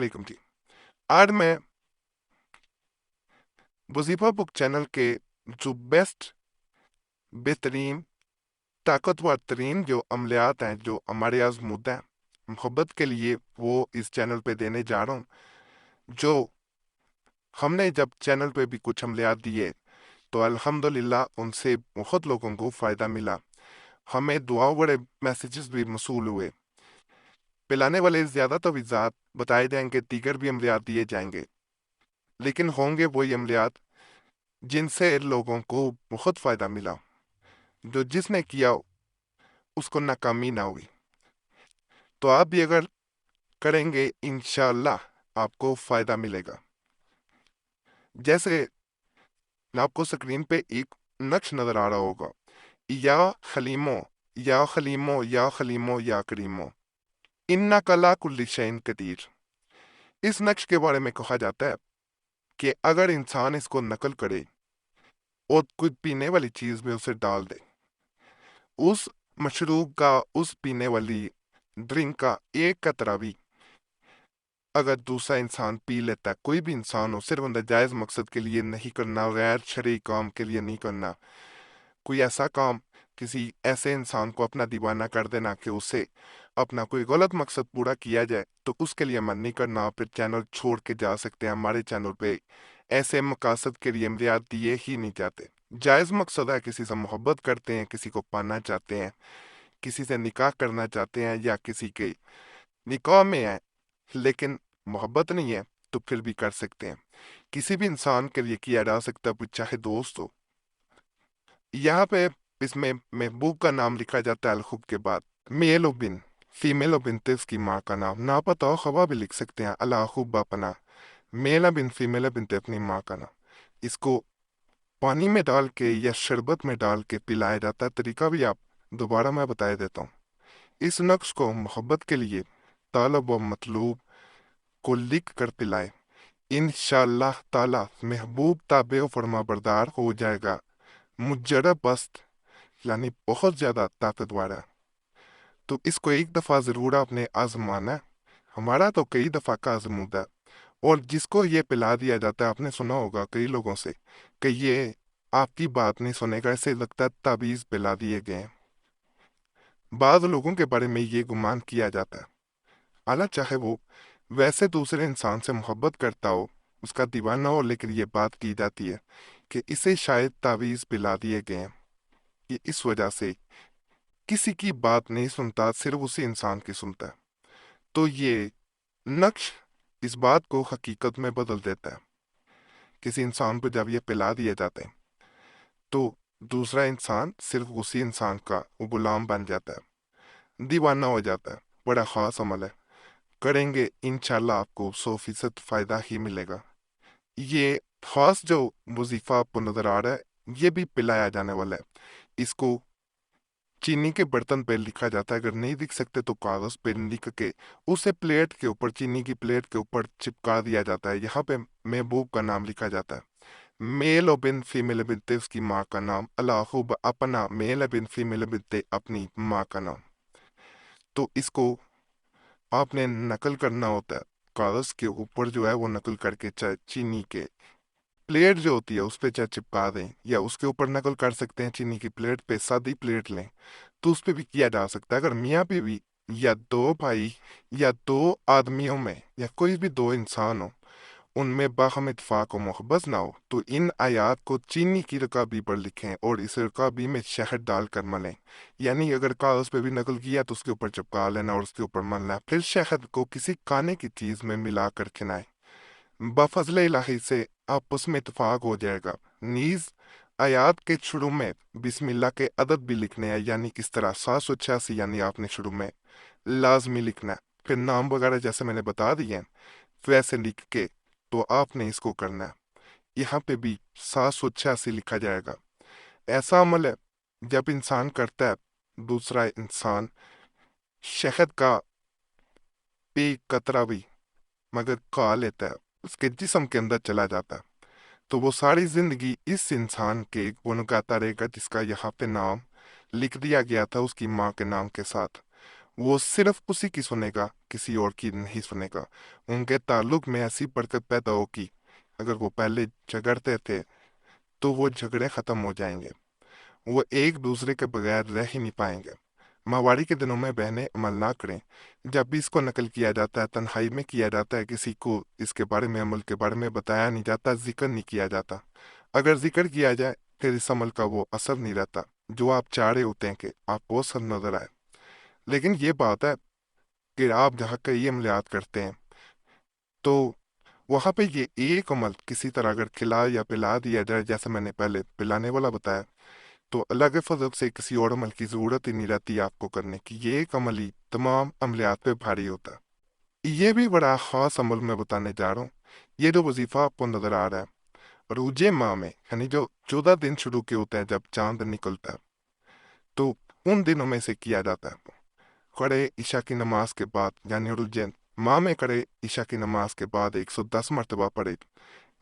वालेकुम जी। आज मैं वजीफा बुक चैनल के जो बेहतरीन ताकतवर तरीन जो अमलियात हैं, जो हमारे आजमूद हैं मोहब्बत के लिए, वो इस चैनल पे देने जा रहा हूँ। जो हमने जब चैनल पे भी कुछ अमलियात दिए तो अल्हम्दुलिल्लाह उनसे बहुत लोगों को फ़ायदा मिला। हमें दुआओं बड़े मैसेजेस भी मसूल हुए। पिलाने वाले ज़्यादा तवीज़ात बताए जाएंगे, दीगर भी अमलियात दिए जाएंगे, लेकिन होंगे वही अमलियात जिनसे लोगों को बहुत फ़ायदा मिला। जो जिसने किया उसको नाकामी ना हुई। तो आप भी अगर करेंगे इंशाअल्लाह आपको फ़ायदा मिलेगा। जैसे आपको स्क्रीन पे एक नक्श नज़र आ रहा होगा, या खलीमो या खलीमो या खलीमो या करीमो, इन्ना कला कुल्ली शैइन कदीर। इस नक्श के बारे में कहा जाता है कि अगर इंसान इसको नकल करे और कोई पीने वाली चीज़ में उसे डाल दे, उस मशरूब का, उस पीने वाली ड्रिंक का एक कतरा भी अगर दूसरा इंसान पी लेता है, कोई भी इंसान हो, सिर्फ नाजायज मकसद के लिए नहीं करना, गैर शरई काम के लिए नहीं करना, कोई ऐसा काम किसी ऐसे इंसान को अपना दीवाना कर देना कि उसे अपना कोई गलत मकसद पूरा किया जाए, तो उसके लिए मन नहीं करना। फिर चैनल छोड़ के जा सकते हैं। हमारे चैनल पे ऐसे मकासद के लिए अमलियात दिए ही नहीं जाते। जायज़ मकसद है, किसी से मोहब्बत करते हैं, किसी को पाना चाहते हैं, किसी से निकाह करना चाहते हैं, या किसी के निकाह में है लेकिन मोहब्बत नहीं है, तो फिर भी कर सकते हैं। किसी भी इंसान के लिए किया जा सकता है, वो चाहे दोस्त हो। यहाँ पे इसमें महबूब का नाम लिखा जाता है अलखुब के बाद। मेल और बिन, फीमेल और बिनते उसकी माँ का नाम ना पता हो खवा भी लिख सकते हैं, अलाखुब बापना। मेल बिन, फीमेल बिनते अपनी माँ का नाम। इसको पानी में डाल के या शरबत में डाल के पिलाया जाता है। तरीका भी आप दोबारा मैं बता देता हूँ। इस नक्श को मोहब्बत के लिए तालब व मतलूब को लिख कर पिलाए, इंशाअल्लाह ताला महबूब ताबे व फरमा बरदार हो जाएगा। मुजरब बस्त यानी बहुत ज्यादा ताकतवर है। तो इसको एक दफा जरूर आपने आजमाना है। हमारा तो कई दफा का आजमूदा है। और जिसको ये पिला दिया जाता है, आपने सुना होगा कई लोगों से कि ये आपकी बात नहीं सुनेगा, ऐसे लगता है ताबीज पिला दिए गए हैं। बाद लोगों के बारे में ये गुमान किया जाता है, हालां चाहे वो वैसे दूसरे इंसान से मोहब्बत करता हो, उसका दीवाना हो, लेकिन ये बात की जाती है कि इसे शायद तावीज पिला दिए गए हैं। ये इस वजह से किसी की बात नहीं सुनता, सिर्फ उसी इंसान की सुनता है। तो ये नक्श इस बात को हकीकत में बदल देता है। किसी इंसान को जब ये पिला दिए जाते हैं तो दूसरा इंसान सिर्फ उसी इंसान का वो गुलाम बन जाता है, दीवाना हो जाता है। बड़ा खास अमल है, करेंगे इंशाल्लाह आपको 100% फायदा ही मिलेगा। ये खास जो वजीफा आपको नजर आ रहा है, ये भी पिलाया जाने वाला है। इसको चीनी के बर्तन पे लिखा जाता है। अगर नहीं दिख सकते तो कागज पे लिख के उसे प्लेट के ऊपर, चीनी की प्लेट के ऊपर चिपका दिया जाता है। यहाँ पे महबूब का नाम लिखा जाता है। मेल बिन, फीमेल बिनते उसकी माँ का नाम, अलाहुब अपना, मेल बिन फीमेल बिनते अपनी माँ का नाम। तो इसको आपने नकल करना होता है। कागज के ऊपर जो है वो नकल करके, चाहे चीनी के प्लेट जो होती है उस पे चाहे चिपका दें, या उसके ऊपर नकल कर सकते हैं। चीनी की प्लेट पे सादी प्लेट लें तो उस पे भी किया जा सकता है। अगर मियाँ बीवी या दो भाई या दो आदमियों में या कोई भी दो इंसान हो, उनमें बाहम इत्फाक और मोहब्बत ना हो, तो इन आयात को चीनी की रकाबी पर लिखें और इस रकाबी में शहद डालकर मलें। यानी अगर कागज पे भी नकल किया तो उसके ऊपर चिपका लेना और उसके ऊपर मलना। फिर शहद को किसी खाने की चीज में मिलाकर खिलाएं। बफजल इलाही से आपस में इत्फाक हो जाएगा। नीज आयात के शुरू में बिस्मिल्लाह के अदद भी लिखने हैं, यानी किस तरह 786, यानी आपने शुरू में लाजमी लिखना है। फिर नाम वगैरह जैसे मैंने बता दिए हैं वैसे लिख के तो आपने इसको करना है। यहाँ पे भी 786 लिखा जाएगा। ऐसा अमल है जब इंसान करता है, दूसरा इंसान शहद का एक कतरा भी मगर खा लेता है, उसके जिस्म के अंदर चला जाता है, तो वो सारी जिंदगी इस इंसान के गुण गाता रहेगा जिसका यहाँ पे नाम लिख दिया गया था उसकी माँ के नाम के साथ। وہ صرف اسی کی سنے گا، کسی اور کی نہیں سنے گا۔ ان کے تعلق میں ایسی برکت پیدا ہوگی، اگر وہ پہلے جھگڑتے تھے تو وہ جھگڑے ختم ہو جائیں گے، وہ ایک دوسرے کے بغیر رہ ہی نہیں پائیں گے۔ ماہواری کے دنوں میں بہنیں عمل نہ کریں۔ جب بھی اس کو نقل کیا جاتا ہے، تنہائی میں کیا جاتا ہے، کسی کو اس کے بارے میں، عمل کے بارے میں بتایا نہیں جاتا، ذکر نہیں کیا جاتا۔ اگر ذکر کیا جائے پھر اس عمل کا وہ اثر نہیں رہتا جو آپ چاہ رہے ہوتے ہیں کہ آپ کو اثر نظر آئے۔ لیکن یہ بات ہے کہ آپ جہاں کئی عملیات کرتے ہیں تو وہاں پہ یہ ایک عمل کسی طرح اگر کھلا یا پلا دیا جائے، جیسے میں نے پہلے پلانے والا بتایا، تو اللہ کے فضل سے کسی اور عمل کی ضرورت ہی نہیں رہتی آپ کو کرنے کی۔ یہ ایک عمل ہی تمام عملیات پہ بھاری ہوتا ہے۔ یہ بھی بڑا خاص عمل میں بتانے جا رہا ہوں۔ یہ جو وظیفہ آپ کو نظر آ رہا ہے، روزے ماہ میں، یعنی جو 14 دن شروع کے ہوتے ہیں جب چاند نکلتا ہے، تو ان دنوں میں سے کیا جاتا ہے۔ کھڑے عشاء کی نماز کے بعد، یعنی روزے ماہ میں کھڑے عشاء کی نماز کے بعد 110 مرتبہ پڑھے،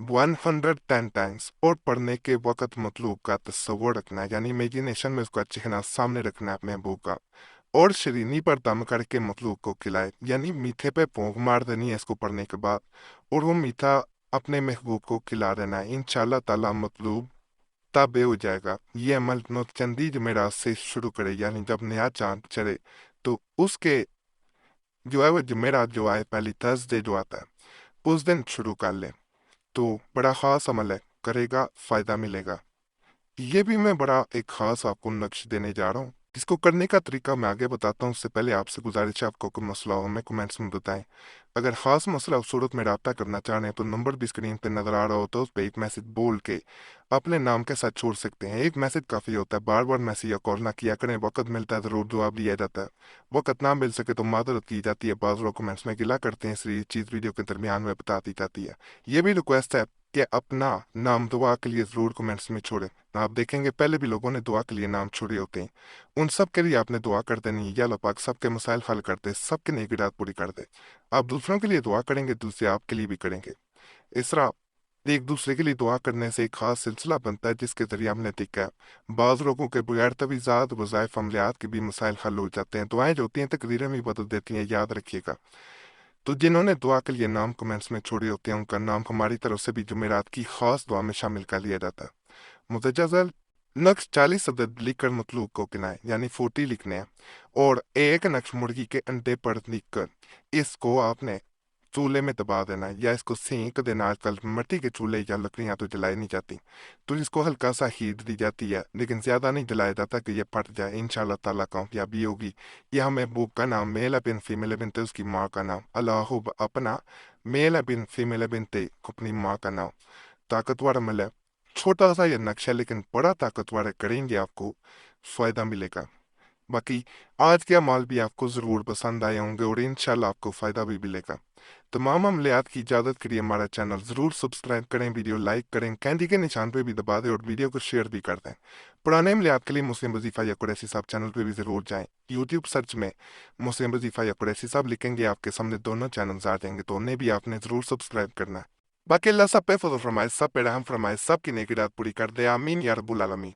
110 ٹائمز، اور پڑھنے کے وقت مطلوب کا تصور رکھنا ہے، یعنی امیجینیشن میں اس کا چہرہ سامنے رکھنا ہے اپنے محبوب کا، اور شرینی پر دم کر کے مطلوب کو کھلائے، یعنی میٹھے پہ پونک مار دینی ہے اس کو پڑھنے کے بعد، اور وہ میٹھا اپنے محبوب کو کھلا دینا ہے۔ انشاءاللہ تعالی مطلوب تابع ہو جائے گا۔ یہ عمل چندی جمعرات سے شروع کرے، یعنی جب نیا چاند چڑھے تو اس کے جو ہے وہ جمعرات جو آئے، پہلی تھرسڈے جو آتا ہے، اس دن شروع کر لیں۔ تو بڑا خاص عمل ہے، کرے گا فائدہ ملے گا۔ یہ بھی میں بڑا ایک خاص آپ کو نقش دینے جا رہا ہوں، جس کو کرنے کا طریقہ میں آگے بتاتا ہوں۔ اس سے پہلے آپ سے گزارش ہے، آپ کو کوئی مسئلہ ہو ہمیں کمنٹس میں بتائیں۔ اگر خاص مسئلہ اس صورت میں رابطہ کرنا چاہ رہے ہیں تو نمبر بھی اسکرین پہ نظر آ رہا ہو تو اس پہ ایک میسج بول کے اپنے نام کے ساتھ چھوڑ سکتے ہیں۔ ایک میسج کافی ہوتا ہے، بار بار میسج یا کال نہ کیا کریں۔ وقت ملتا ہے ضرور جواب لیا جاتا ہے، وقت نہ مل سکے تو معذرت کی جاتی ہے۔ بعض لوگ کمنٹس میں گلا کرتے ہیں، اس لیے یہ چیز ویڈیو کے درمیان میں بتا دی جاتی ہے۔ یہ بھی ریکویسٹ ہے کہ اپنا نام دعا کے لیے ضرور کمنٹس میں چھوڑیں۔ آپ دیکھیں گے پہلے بھی لوگوں نے دعا کے لیے نام چھوڑے ہوتے ہیں، ان سب کے لیے آپ نے دعا کر دینی ہے، یا اللہ پاک سب کے مسائل حل کر دے، سب کے نیکیات پوری کر دے۔ آپ دوسروں کے لیے دعا کریں گے، دوسرے آپ کے لیے بھی کریں گے۔ اس طرح ایک دوسرے کے لیے دعا کرنے سے ایک خاص سلسلہ بنتا ہے، جس کے ذریعے ہم نے دیکھا ہے بعض لوگوں کے بغیر تویزات، وظائف، عملیات کے بھی مسائل حل ہو جاتے ہیں۔ دعائیں جو ہوتی ہیں تقدیریں بھی بدل دیتی ہیں، یاد رکھیے گا۔ تو جنہوں نے دعا کے لیے نام کمنٹس میں چھوڑے ہوتے ہیں، ان کا نام ہماری طرف سے بھی جمعرات کی خاص دعا میں شامل کر لیا جاتا ہے۔ متجہ ذیل نقش 40 عدد لکھ کر مطلوب کو گنائیں، یعنی 40 لکھنے ہیں، اور ایک نقش مرغی کے انڈے پر لکھ کر اس کو آپ نے چولہے میں دبا دینا ہے، یا اس کو سینک دینا۔ آج کل مٹی کے چولہے یا لکڑیاں تو جلائی نہیں جاتی، تو اس کو ہلکا سا ہیٹ دی جاتی ہے، لیکن زیادہ نہیں جلایا جاتا کہ یہ پھٹ جائے۔ انشاءاللہ تعالیٰ کامیابی ہوگی۔ یہ محبوب کا نام میل ہے بن فیمیل بن تے، اس کی ماں کا نام اللہ اپنا میل ہے بن فیمیل بن تے، اپنی ماں کا نام۔ طاقتور عمل ہے، چھوٹا سا یہ نقش ہے لیکن بڑا طاقتور ہے، کریں گے آپ کو فائدہ ملے گا۔ باقی آج کے اعمال بھی آپ کو ضرور پسند آئے ہوں گے، اور انشاءاللہ آپ کو فائدہ بھی ملے گا۔ تمام عملیات کی اجازت کے لیے ہمارا چینل ضرور سبسکرائب کریں، ویڈیو لائک کریں، کینڈی کے نشان پہ بھی دبا دیں، اور ویڈیو کو شیئر بھی کر دیں۔ پرانے عملیات کے لیے مسلم وظیفہ یا قریشی صاحب چینل پہ بھی ضرور جائیں۔ یوٹیوب سرچ میں مسلم وظیفہ یا قریشی صاحب لکھیں گے، آپ کے سامنے دونوں چینلز آ جائیں گے، تو انہیں بھی آپ نے ضرور سبسکرائب کرنا ہے۔ باقی اللہ سب پہ فضل فرمائے، سب پہ رحم فرمائے، سب کی نیکی رات پوری کر دے، آمین یا رب العالمین۔